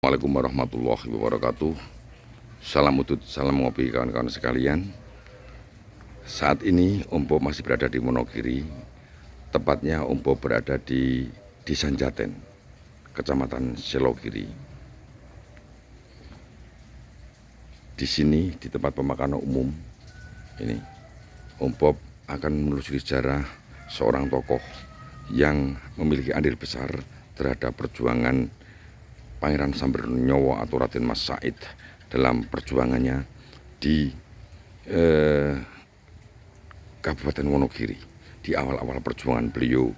Assalamualaikum warahmatullahi wabarakatuh. Salam utut, salam ngopi kawan-kawan sekalian. Saat ini Om Bob masih berada di Wonogiri. Tepatnya Om Bob berada di Desa Jaten, Kecamatan Selogiri. Di sini di tempat pemakaman umum ini Om Bob akan menelusuri sejarah seorang tokoh yang memiliki andil besar terhadap perjuangan Pangeran Sambernyowo atau Raden Mas Said dalam perjuangannya di Kabupaten Wonogiri di awal-awal perjuangan beliau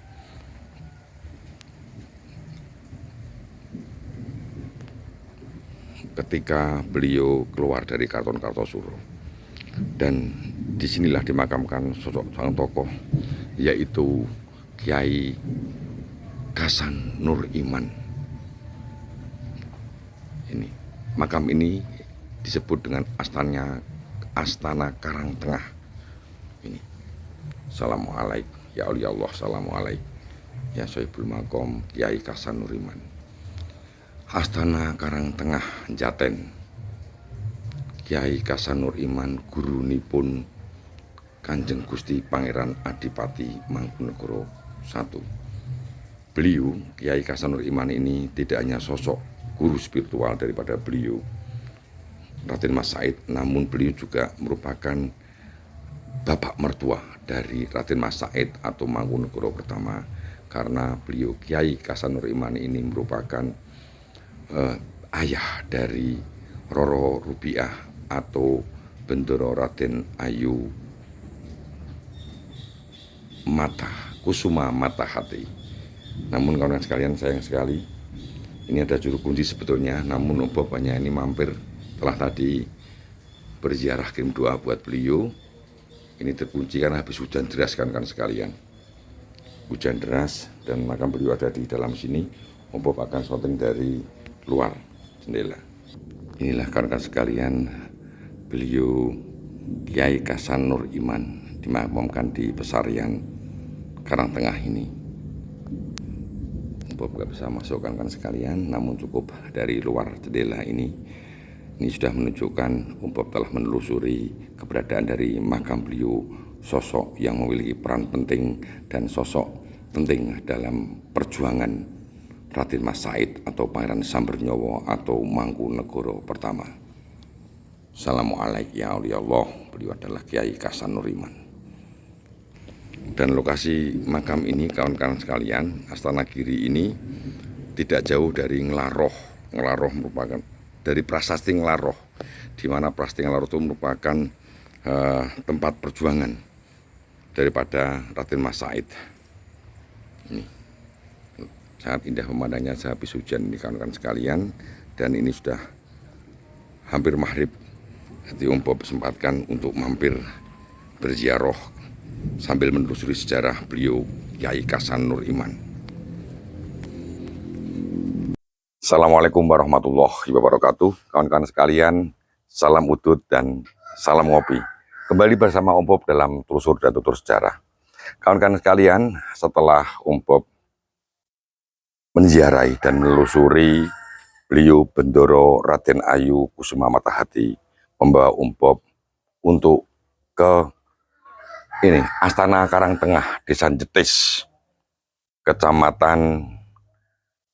ketika beliau keluar dari Karaton Kartosuro. Dan disinilah dimakamkan sosok sang tokoh, yaitu Kiai Kasan Nur Iman. Ini makam ini disebut dengan Astana Karangtengah. Ini Assalamualaikum ya Allah, Assalamualaikum ya Sohibul Makom Kiai Kasan Nur Iman. Astana Karangtengah Jaten. Kiai Kasan Nur Iman gurunipun Kanjeng Gusti Pangeran Adipati Mangkunegoro I. Beliau Kiai Kasan Nur Iman ini tidak hanya sosok guru spiritual daripada beliau Raden Mas Said, namun beliau juga merupakan bapak mertua dari Raden Mas Said atau Mangkunegoro pertama, karena beliau Kiai Kasan Nur Iman ini merupakan ayah dari Roro Rubiah atau Bendoro Raden Ayu Kusuma Matahati. Namun kawan-kawan sekalian, sayang sekali ini ada juru kunci sebetulnya, namun Om Bob hanya ini mampir telah tadi berziarah kirim doa buat beliau. Ini terkunci karena habis hujan deras kan sekalian. Hujan deras dan makam beliau ada di dalam sini. Om Bob akan syuting dari luar jendela. Inilah kawan-kawan sekalian, beliau Kiai Kasan Nur Iman dimakamkan di Pesarian Karangtengah ini. Bob gak bisa masukkan kan sekalian, namun cukup dari luar jendela ini sudah menunjukkan Om Bob telah menelusuri keberadaan dari makam beliau, sosok yang memiliki peran penting dan sosok penting dalam perjuangan Raden Mas Said atau Pangeran Sambernyowo atau Mangkunegoro pertama. Assalamualaikum ya Allah, beliau adalah Kiai Kasan Nur Iman. Dan lokasi makam ini kawan-kawan sekalian, Astana Giri ini tidak jauh dari Nglaroh. Nglaroh merupakan dari Prasasti Nglaroh, di mana Prasasti Nglaroh itu merupakan tempat perjuangan daripada Raden Mas Said. Ini sangat indah pemandangannya sehabis hujan ini kawan-kawan sekalian, dan ini sudah hampir maghrib. Jadi Om Bob sempatkan untuk mampir berziarah sambil menelusuri sejarah beliau Kiai Kasan Nur Iman. Assalamualaikum warahmatullahi wabarakatuh. Kawan-kawan sekalian, salam udut dan salam ngopi. Kembali bersama Om Bob dalam telusur dan tutur sejarah. Kawan-kawan sekalian, setelah Om Bob menziarahi dan menelusuri beliau Bendoro Raden Ayu Kusuma Matahati, membawa Om Bob untuk ke ini Astana Karangtengah, Desa Jetis, Kecamatan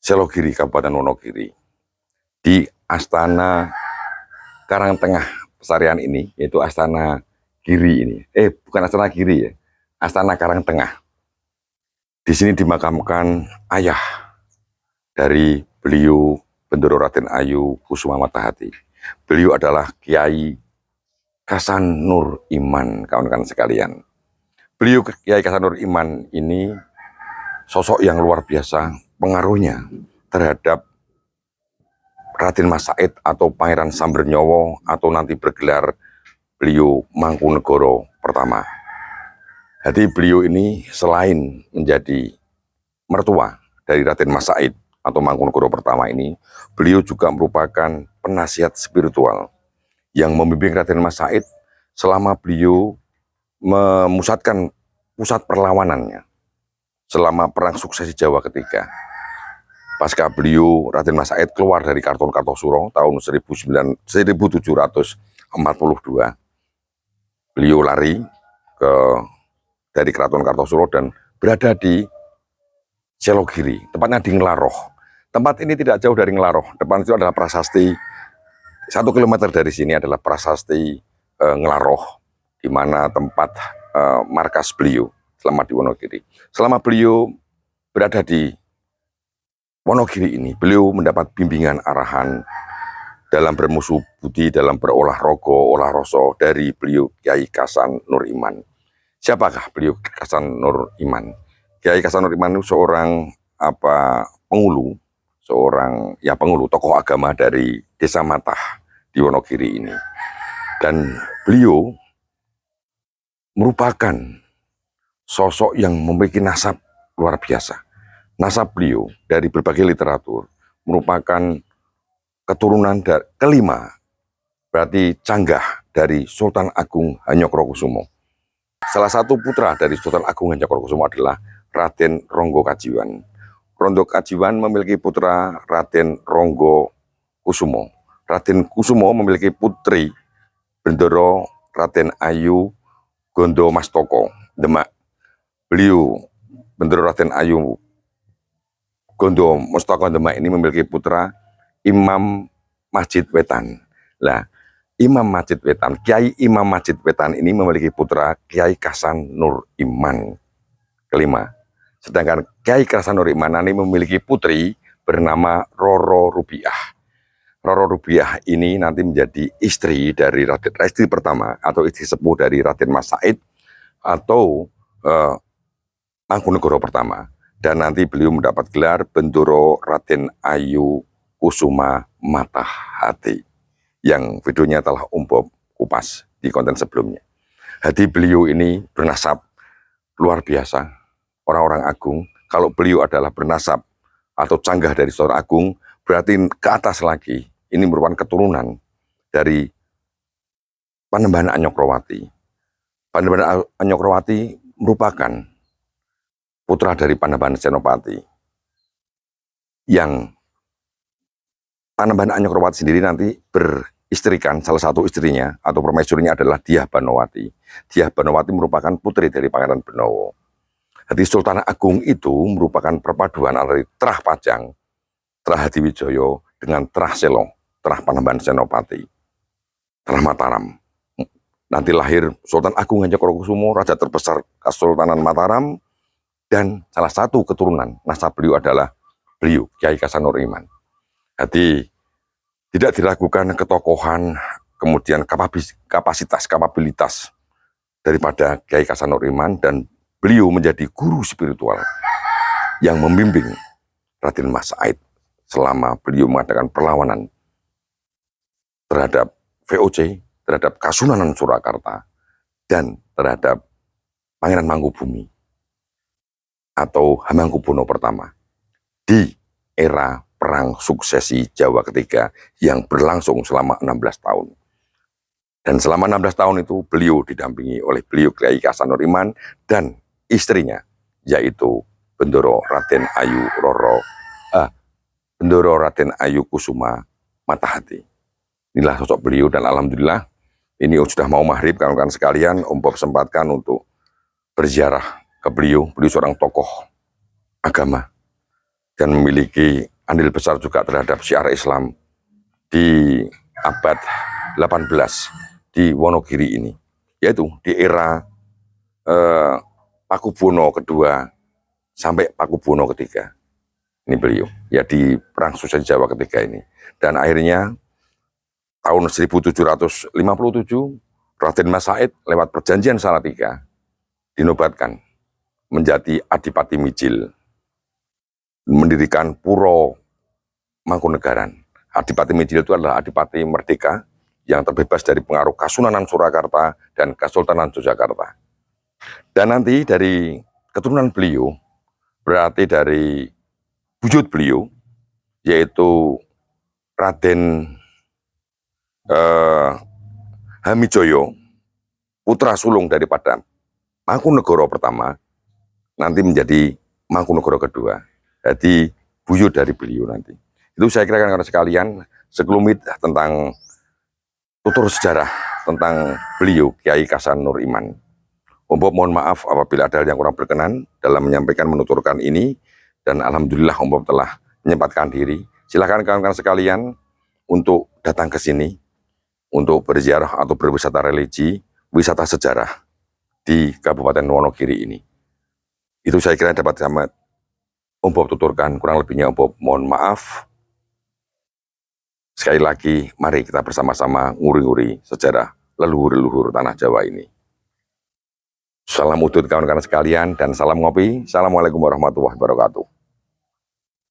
Selogiri, Kabupaten Wonogiri. Di Astana Karangtengah Pesarian ini, yaitu Astana Giri ini. Bukan Astana Giri ya, Astana Karangtengah. Di sini dimakamkan ayah dari beliau Bendoro Raden Ayu Kusuma Matahati. Beliau adalah Kiai Kasan Nur Iman, kawan-kawan sekalian. Beliau Kiai Kasan Nur Iman ini sosok yang luar biasa pengaruhnya terhadap Raden Mas Said atau Pangeran Sambernyowo atau nanti bergelar beliau Mangkunegoro pertama. Jadi beliau ini selain menjadi mertua dari Raden Mas Said atau Mangkunegoro pertama ini, beliau juga merupakan penasihat spiritual yang membimbing Raden Mas Said selama beliau memusatkan pusat perlawanannya selama perang suksesi Jawa ketiga. pasca beliau Raden Mas Said keluar dari Karaton Kartosuro tahun 1742, beliau lari ke dari Keraton Kartosuro dan berada di Selogiri, tepatnya di Nglaroh. Tempat ini tidak jauh dari Nglaroh. Depan itu adalah prasasti, 1 kilometer dari sini adalah prasasti Nglaroh, di mana tempat markas beliau selama di Wonogiri. Selama beliau berada di Wonogiri ini, beliau mendapat bimbingan arahan dalam bermusuh budi, dalam berolah rogo, olah roso dari beliau Kiai Kasan Nur Iman. Siapakah beliau Kasan Nur Iman? Kiai Kasan Nur Iman itu seorang pengulu, pengulu tokoh agama dari Desa Matah di Wonogiri ini. Dan beliau merupakan sosok yang memiliki nasab luar biasa. Nasab beliau dari berbagai literatur merupakan keturunan kelima, berarti canggah dari Sultan Agung Hanyokrokusumo. Salah satu putra dari Sultan Agung Hanyokrokusumo adalah Raden Ronggo Kajiwan. Ronggo Kajiwan memiliki putra Raden Ronggo Kusumo. Raden Kusumo memiliki putri Bendoro Raden Ayu Gondo Mastoko Demak. Beliau Bendoro Raden Ayu Gondo Mastoko Demak ini memiliki putra Imam Masjid Wetan. Lah, Kiai Imam Masjid Wetan ini memiliki putra Kiai Kasan Nur Iman kelima. Sedangkan Kiai Kasan Nur Iman ini memiliki putri bernama Roro Rubiah. Roro Rubiah ini nanti menjadi istri dari istri pertama atau istri sepuh dari Raden Mas Said atau Mangkunegoro pertama. Dan nanti beliau mendapat gelar Bendoro Raden Ayu Kusuma Matahati, yang videonya telah kupas di konten sebelumnya. Hati beliau ini bernasab luar biasa, orang-orang agung. Kalau beliau adalah bernasab atau canggah dari seorang agung, berarti ke atas lagi, ini merupakan keturunan dari Panembahan Anyokrowati. Panembahan Anyokrowati merupakan putra dari Panembahan Senopati, yang Panembahan Anyokrowati sendiri nanti beristrikan salah satu istrinya atau permaisurinya adalah Dyah Banowati. Dyah Banowati merupakan putri dari Pangeran Benowo. Jadi Sultan Agung itu merupakan perpaduan antara Trah Pajang, Trah Hadiwijoyo dengan Trah Selo, Trah Panembahan Senopati, Trah Mataram. Nanti lahir Sultan Agung Hanyokrokusumo, raja terbesar Kesultanan Mataram, dan salah satu keturunan nasab beliau adalah beliau Kiai Kasan Nur Iman. Jadi tidak diragukan ketokohan, kemudian kapabilitas daripada Kiai Kasan Nur Iman, dan beliau menjadi guru spiritual yang membimbing Raden Mas Said selama beliau mengadakan perlawanan terhadap VOC, terhadap Kasunanan Surakarta, dan terhadap Pangeran Mangkubumi atau Hamengkubuwono pertama di era Perang Suksesi Jawa ketiga yang berlangsung selama 16 tahun. Dan selama 16 tahun itu beliau didampingi oleh beliau Kiai Kasan Nur Iman dan istrinya, yaitu Bendoro Raden Ayu Kusuma Matahati. Inilah sosok beliau, dan alhamdulillah ini sudah mau maghrib, kawan-kawan sekalian, Om Bob sempatkan untuk berziarah ke beliau. Beliau seorang tokoh agama dan memiliki andil besar juga terhadap syiar Islam di abad 18 di Wonogiri ini, yaitu di era Pakubuwono kedua sampai Pakubuwono ketiga. Ini beliau, ya di Perang Suksesi Jawa ketiga ini. Dan akhirnya tahun 1757 Raden Mas Said lewat perjanjian Salatiga dinobatkan menjadi Adipati Mijil, mendirikan Puro Mangkunegaran. Adipati Mijil itu adalah Adipati Merdeka yang terbebas dari pengaruh Kasunanan Surakarta dan Kesultanan Yogyakarta. Dan nanti dari keturunan beliau, berarti dari wujud beliau, yaitu Raden Hamijoyo, putra sulung daripada Mangkunegoro pertama, nanti menjadi Mangkunegoro kedua. Jadi buyut dari beliau nanti. Itu saya kira kawan-kawan sekalian sekelumit tentang tutur sejarah tentang beliau Kiai Kasan Nur Iman. Om Bob mohon maaf apabila ada hal yang kurang berkenan dalam menyampaikan menuturkan ini, dan alhamdulillah Om Bob telah menyempatkan diri. Silahkan kawan-kawan sekalian untuk datang ke sini untuk berziarah atau berwisata religi, wisata sejarah di Kabupaten Wonogiri ini. Itu saya kira dapat Om Bob tuturkan, kurang lebihnya Om Bob mohon maaf. Sekali lagi, mari kita bersama-sama nguri-nguri sejarah leluhur-leluhur tanah Jawa ini. Salam udut kawan-kawan sekalian dan salam ngopi. Assalamualaikum warahmatullahi wabarakatuh.